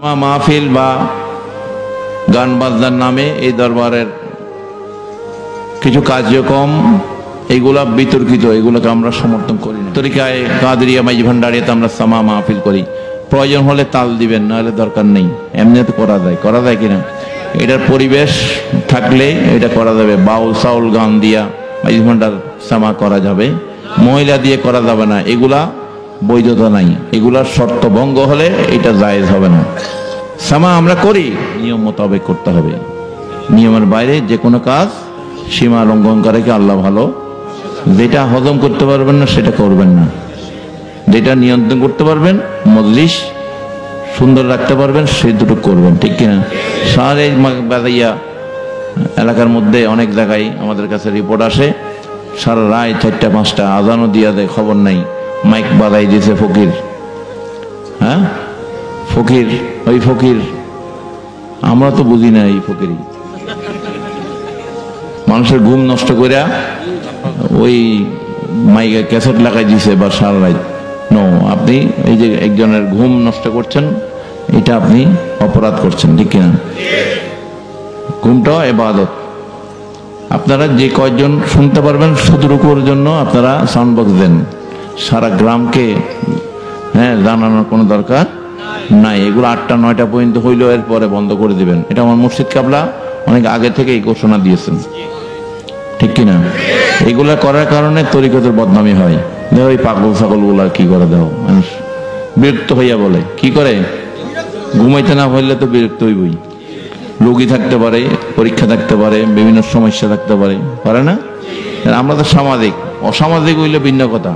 মাহফিল বা গান বাজনার নামে এই দরবারের কিছু কার্যক্রম এগুলা বিতর্কিত, এগুলোকে আমরা সমর্থন করি না। তরিকায় কাদরিয়া মাইজ ভান্ডারিয়াতে আমরা সামা মাহফিল করি, প্রয়োজন হলে তাল দিবেন, নাহলে দরকার নেই। এমনিতে করা যায় কিনা, এটার পরিবেশ থাকলে এটা করা যাবে। বাউল সাউল গান দিয়া মাইজ ভান্ডার সামা করা যাবে, মহিলা দিয়ে করা যাবে না, এগুলা বৈধতা নাই। এগুলার শর্ত ভঙ্গ হলে এটা জায়েজ হবে না। সামা আমরা করি, নিয়ম মোতাবেক করতে হবে। নিয়মের বাইরে যে কোনো কাজ সীমা লঙ্ঘন করে কি আল্লাহ ভালো। যেটা হজম করতে পারবেন না সেটা করবেন না, যেটা নিয়ন্ত্রণ করতে পারবেন, মজলিস সুন্দর রাখতে পারবেন, সেই দুটো করবেন, ঠিক কিনা? সারা বাজাইয়া এলাকার মধ্যে অনেক জায়গায় আমাদের কাছে রিপোর্ট আসে, সারা রায় 4টা 5টা আজানও দিয়া দেয়, খবর নাই, মাইক বাজাই দিয়েছে ফকির। হ্যাঁ, ফকির, ওই ফকির আমরা তো বুঝি না। এই ফকির মানুষের ঘুম নষ্ট করিয়া ওই মাইকে ক্যাসেট লাগাই দিছে বা সারা রাত। নো, আপনি এই যে একজনের ঘুম নষ্ট করছেন, এটা আপনি অপরাধ করছেন, ঠিক কিনা? ঘুমটাও ইবাদত। আপনারা যে কয়েকজন শুনতে পারবেন শুধুর জন্য আপনারা সাউন্ড বক্স দেন, সারা গ্রামকে জানানোর কোনো দরকার নাই। এগুলো 8টা 9টা পর্যন্ত হইলেও এরপরে বন্ধ করে দিবেন। এটা আমার মুর্শিদ কাবলা অনেক আগে থেকে এই ঘোষণা দিয়েছেন, ঠিক কিনা? এগুলা করার কারণে তরিকতের বদনামি হয়। ওই পাগল ছাগল গুলা কি করে দাও, মানুষ বিরক্ত হইয়া বলে, কি করে ঘুমাইতে না হইলে তো বিরক্ত হইবই। রোগী থাকতে পারে, পরীক্ষা থাকতে পারে, বিভিন্ন সমস্যা থাকতে পারে না? আমরা তো সামাজিক, অসামাজিক হইলে ভিন্ন কথা,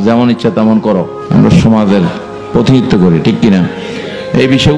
যেমন ইচ্ছা তেমন করো। আমরা সমাজের প্রতিনিধিত্ব করি, ঠিক কিনা? এই বিষয়